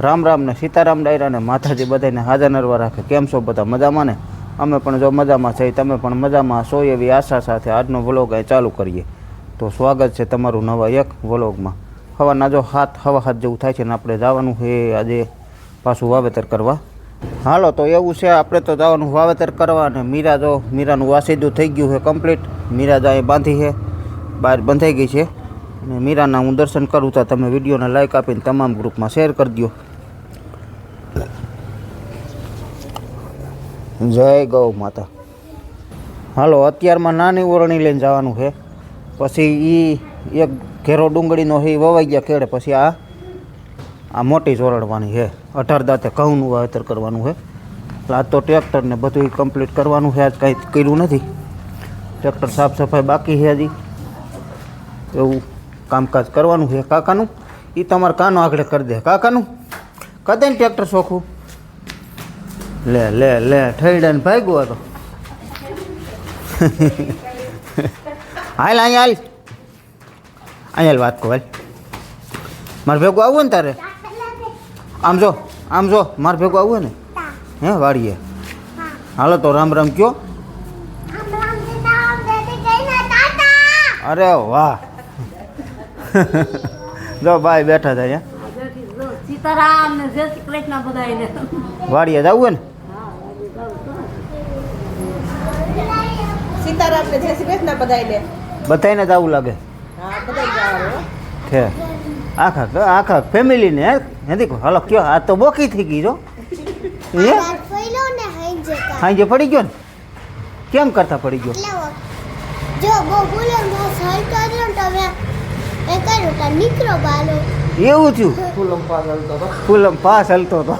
રામ રામ ને સીતારામ ડાયરા ને માતાજી બધાને હાજર નરવા રાખે. કેમ છો બધા? મજામાં ને? અમે પણ જો મજામાં છે, તમે પણ મજામાં છો એવી આશા સાથે આજનો વ્લોગ અહીં ચાલુ કરીએ. તો સ્વાગત છે તમારું નવા એક વ્લોગમાં. સવારના જો હવા હાથ જેવું થાય છે ને આપણે જવાનું છે આજે પાછું વાવેતર કરવા. હાલો તો એવું છે, આપણે તો જવાનું વાવેતર કરવા. અને મીરાનું વાસીદું થઈ ગયું છે કમ્પ્લીટ. મીરા જ અહીં બાંધી છે, બહાર બંધાઈ ગઈ છે. અને મીરાના હું દર્શન કરું તો તમે વિડીયોને લાઈક આપીને તમામ ગ્રુપમાં શેર કરી દો. જય ગૌ માતા. હાલો અત્યારમાં નાની ઓરણી લઈને જવાનું છે. પછી એ એક ઘેરો ડુંગળીનો એ વવાઈ ગયા કેળે. પછી આ મોટી ચોરડવાની છે. 18 દાંતે ઘઉંનું વાવેતર કરવાનું છે. એટલે આજ તો ટ્રેક્ટરને બધું કમ્પ્લીટ કરવાનું છે. આજ કાંઈ કર્યું નથી. ટ્રેક્ટર સાફ સફાઈ બાકી છે હજી. એવું કામકાજ કરવાનું છે. કાકાનું એ તમારે કાનો આગળ કરી દે. કાકાનું કરી દે ને ટ્રેક્ટર ચોખ્ખું. લે લે લે ઠઈડાને ભાગ્યો હતો. હાલ અહીંયા હાલ વાત કહો. હાલ મારે ભેગું આવવું ને તારે. આમ જો મારે ભેગું આવવું ને હે વાડીએ. હાલો તો રામ રામ કયો. અરે વાહ. જો ભાઈ બેઠા હતા સીતારામ ને જય શ્રી કૃષ્ણ બધાને. વાડીએ જવું ને. સીતારામ ને જય શ્રી કૃષ્ણ બધાને જવું લાગે છે. આખા ફેમિલીને હે દીકો. હાલો કયો. આ તો બોકી થઈ ગઈ જો. હાંજે પડી ગયો ને. કેમ કરતા પડી ગયો? જો બહુ બોલે હલતો રહ્યો તો હવે એ કર્યું તો નીકળો બાલો. એવું થયું. ફૂલમ પાસ હલતો હતો.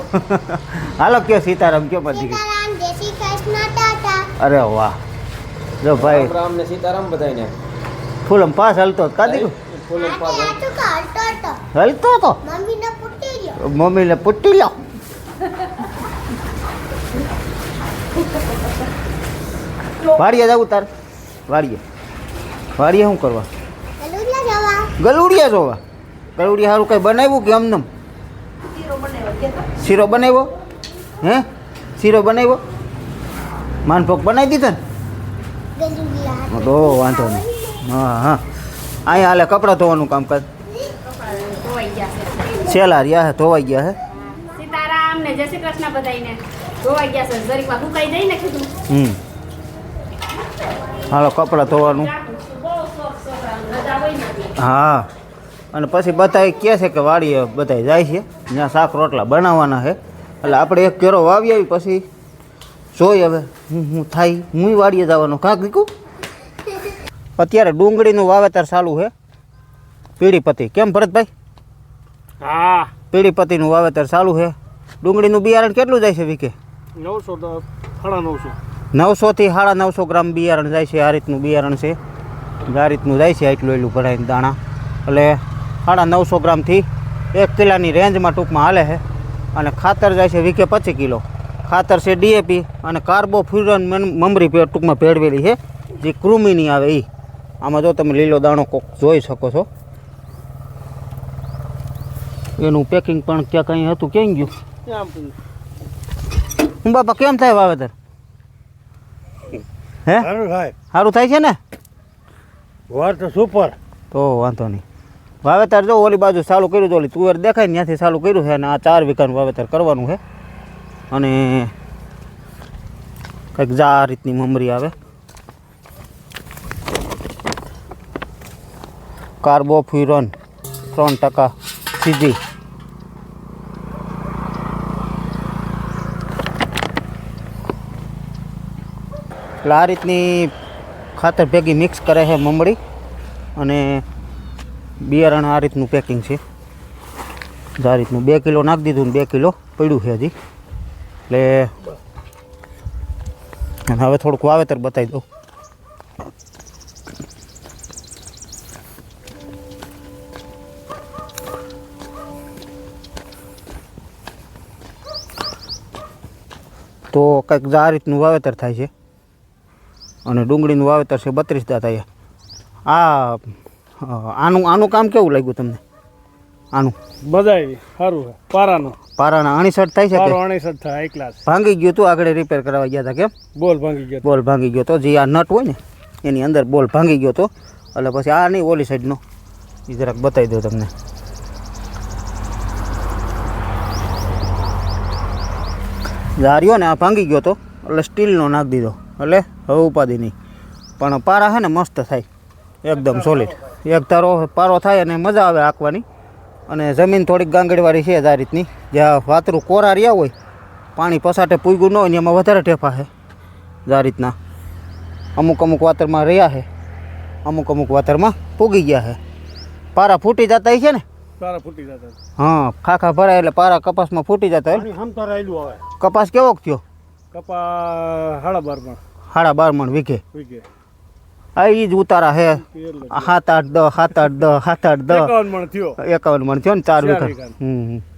હાલો કયો સીતારામ કયો બધી. સીતારામ જય શ્રી કૃષ્ણ ટાટા. અરે વાહ. જો ભાઈ રામ ને સીતારામ બધાને. ફૂલમ પાસ હલતો કા દીકો. ફૂલમ પાસ આ તો હલતો હલતો તો મમ્મીને પૂટી રહ્યો. મમ્મીને પુટ્ટી લો. વાડીએ જવું તાર. વાડીએ શું કરવા? ગલુડિયા જવા. ગલુડિયા જોવા. ગલુડિયા સારું કંઈ બનાવ્યું કે એમનેમ? શીરો બનાવ્યો. હે શીરો બનાવ્યો. માનભોગ બનાવી દીધો ને. ગલુડિયા તો વાંધો નહીં. હા હા અહીંયા હાલે કપડાં ધોવાનું કામકાજ. છેલ્લા રહ્યા હે ધોવાઈ ગયા હે. સીતારામ ને જય શ્રી કૃષ્ણ બધાને. ધોવાઈ ગયા છે જરીકમાં સુકાઈ જાય ને કીધું. હાલો કપડાં ધોવાનું. હા અને પછી બધાય કહે છે કે વાડીએ બધાય જાય છે ત્યાં શાક રોટલા બનાવવાના છે. એટલે આપણે એક કેરો વાવી આવી પછી જોઈ હવે હું થાય. હું વાડીએ જવાનું કાંક દીકું. અત્યારે ડુંગળીનું વાવેતર ચાલુ છે. પીળીપતિ કેમ ભરતભાઈ? હા પીળીપતિનું વાવેતર ચાલુ છે. ડુંગળીનું બિયારણ કેટલું જાય છે વીકે? 900 તો 950. 900 થી 950 ગ્રામ બિયારણ જાય છે. આ રીતનું બિયારણ છે. આ રીતનું જાય છે. એટલું ભરાઈને દાણા. એટલે 950 ગ્રામથી 1 કિલોની રેન્જમાં ટૂંકમાં હાલે છે. અને ખાતર જાય છે વીકે 25 કિલો. ખાતર છે ડીએપી અને કાર્બોફ્યુરન મમરી ટૂંકમાં ભેળવેલી છે. જે કૃમિની આવે એ. આમાં જો તમે લીલો દાણો કોક જોઈ શકો છો. એનું પેકિંગ પણ ક્યાં કંઈ હતું ક્યાં ગયું? હું બાપા કેમ થાય વાવેતર? હે સારું થાય છે ને? વાર તો સુપર. તો વાંધો નહીં. વાવેતર જો ઓલી બાજુ ચાલુ કર્યું છે. ઓલી તુવેર દેખાય ને ત્યાંથી ચાલુ કર્યું છે. અને આ 4 વીઘાનું વાવેતર કરવાનું છે. અને કંઈક આ રીતની મમરી આવે. કાર્બોફ્યુરન 3% સીધી. એટલે આ રીતની ખાતર ભેગી મિક્સ કરે છે મમરી. અને બિયારણ આ રીતનું પેકિંગ છે. આ રીતનું 2 કિલો નાખી દીધું ને 2 કિલો પડ્યું છે હજી. એટલે હવે થોડુંક વાવેતર બતાવી દઉં. તો કંઈક આ રીતનું વાવેતર થાય છે. અને ડુંગળીનું વાવેતર છે 32 દાંત. આનું કામ કેવું લાગ્યું તમને? આનું મજા આવી સારું છે પારાનો પારાના અણીસઠ થાય છે પારો કે 68 થાય હાઈ ક્લાસ ભાંગી ગયું તું આગળ રિપેર કરાવવા ગયા હતા કેમ બોલ ભાંગી ગયો બોલ ભાંગી ગયો તો જે આ નટ હોય ને એની અંદર બોલ ભાંગી ગયો તો એટલે પછી આ નહીં ઓલી સાઈડનો એ જરાક બતાવી દઉં તમને આ રહ્યો ને આ ભાંગી ગયો તો એટલે સ્ટીલનો નાખી દીધો એટલે હવે ઉપાધિ નહીં પણ પારા છે ને મસ્ત થાય એકદમ સોલિડ એક તારો પારો થાય અને મજા આવે આંકવાની અને જમીન થોડીક ગાંગડીવાળી છે જ આ રીતની જ્યાં વાતરું કોરા રહ્યા હોય પાણી પસાટે પૂગ્યું ન હોય ને એમાં વધારે ઠેફા છે આ રીતના અમુક અમુક વાતરમાં રહ્યા છે અમુક અમુક વાતરમાં પૂગી ગયા છે પારા ફૂટી જતા છે ને પારા ફૂટી જતા હા ખાખા ભરાય એટલે પારા કપાસમાં ફૂટી જતા હોય પાણી હમતા રાયલું આવે કપાસ કેવોક થયો કપા 12.5 મણ 12.5 મણ વીઘે વીઘે આ ઈ જ ઉતારા હે 7 8 10 7 8 10 7 8 10 51 મણ થયો 51 મણ થયો ને 4 ચાર વીઘા વીઘા.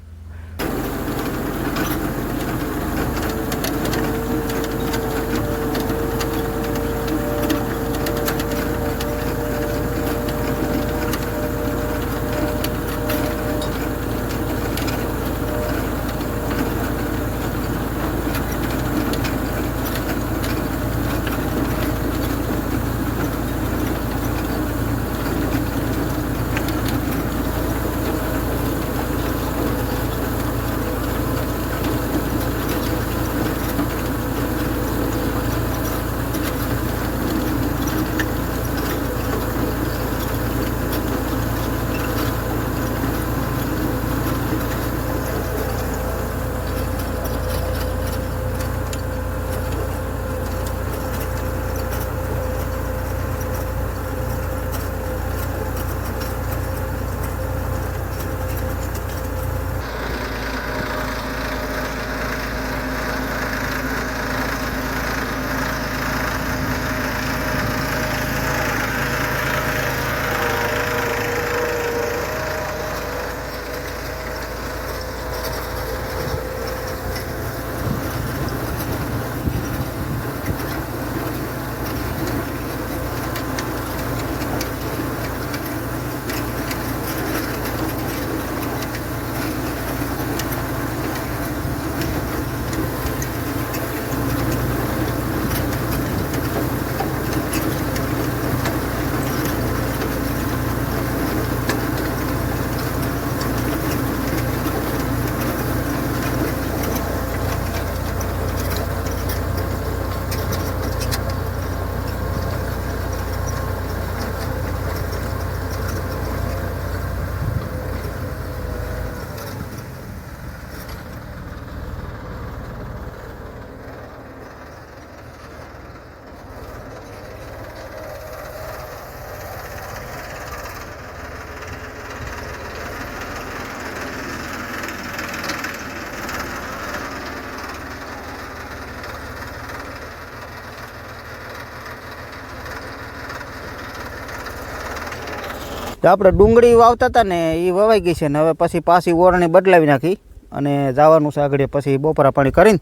તો આપણે ડુંગળી વાવતા હતા ને એ વવાઈ ગઈ છે ને હવે પછી પાછી ઓરણી બદલાવી નાખી અને જવાનું છે આગળ પછી બપોરા પાણી કરીને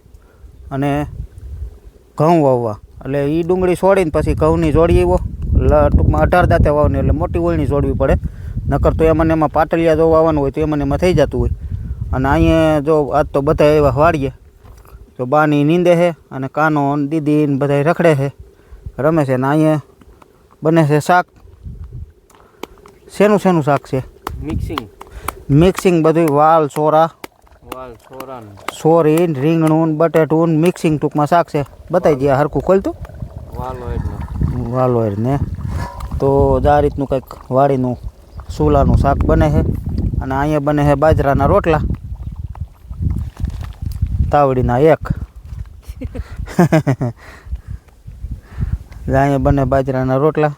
અને ઘઉં વાવવા એટલે એ ડુંગળી છોડીને પછી ઘઉંની જોડી આવ્યો ટૂંકમાં 18 દાંતે વાવવાની એટલે મોટી ઓળણી જોડવી પડે નકર તો એમાં એમાં પાટલિયા જો વાવવાનું હોય તો એમાં થઈ જતું હોય અને અહીંયા જો આજ તો બધા એવા વાળીએ તો બાની નીંદે છે અને કાનો દીદી ને બધા રખડે છે રમે છે ને અહીંયા બને છે શાક શેનું શેનું શાક છે મિક્સિંગ બધું વાલ સોરા સોરી રીંગણું બટેટું મિક્સિંગ ટૂંકમાં શાક છે બતાવી દઈએ હરખું ખોલતું વાલોર ને તો આ રીતનું કંઈક વાડીનું સુલાનું શાક બને છે અને અહીંયા બને છે બાજરાના રોટલા તાવડીના એક અહીંયા બને બાજરાના રોટલા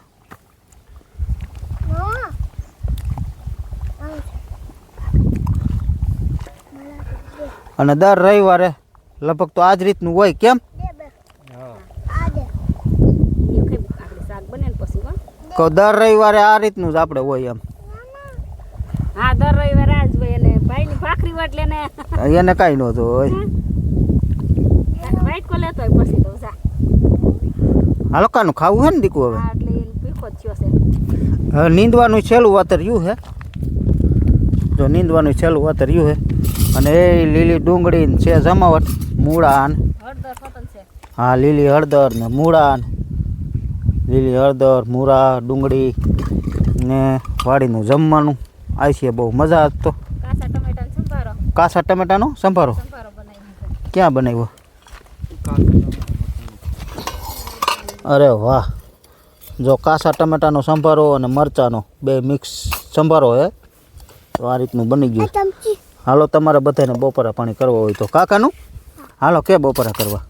અને દર રવિવારે લગભગ તો આ જ રીતનું હોય કેમ કહો દર રવિવારે આ રીતનું જ આપણે હોય એમ હા દર રવિવારે આજ હોય અને ભાઈની ભાખરી વાટલે ને એને કાંઈ નહોતું હોય વાઈટ કો લેતો હોય પછી તો જા હાલો કાનું ખાવું છે ને દીકું હવે હા એટલે એને પીખો જ થયો છે હવે નીંદવાનું છેલ્લું વાતર રહ્યું છે જો નીંદવાનું છેલ્લું વાત રહ્યું છે અને એ લીલી ડુંગળી ને છે જમાવટ મૂળા ને હળદર પતન છે. હા લીલી હળદર ને મૂળા ને લીલી હળદર મૂળા ડુંગળી ને વાડીનું જમવાનું આ છે બહુ મજા આજ તો. કાચા ટમેટાનો સંભારો કાસા ટમેટાનો સંભારો સંભારો બનાવી છે. ક્યાં બનાવ્યો? અરે વાહ, જો કાસા ટમેટાનો સંભારો અને મરચાંનો બે મિક્સ સંભારો હે તો આ રીતનું બની ગયું. ચમચી હાલો તમારે બધાને બપોરા પાણી કરવા હોય તો કાકાનું હાલો કે બપોરા કરવા?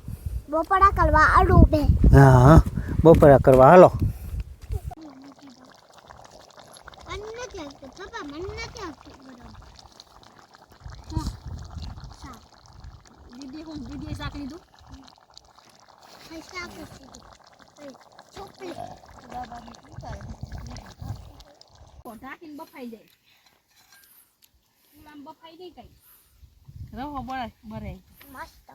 બપોરા કરવા આડું બે હા હા બપોરા કરવા હાલો. મન નથી આવતું પપ્પા, મન નથી આવતું બરાબર. દીદીએ શાક લીધું. હા શાક જ લીધું. ચોપડી ઢાંકીને બફાઈ જાય. ચૂલામાં બફાઈ નહીં કઈ. રવો બરે. મસ્ત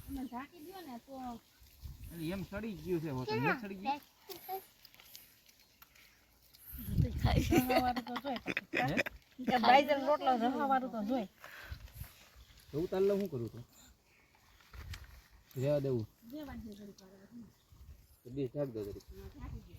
તમે ઢાંકી દો ને તો એમ સડી ગયું છે હોટલ ને સડી ગયું. રોટલો રવાવાળું તો જોઈ. ઉતાર લો શું કરું તો રહેવા દેવું જે વાંધો ઘડી બે ચાક દો. ઢાંકી દો.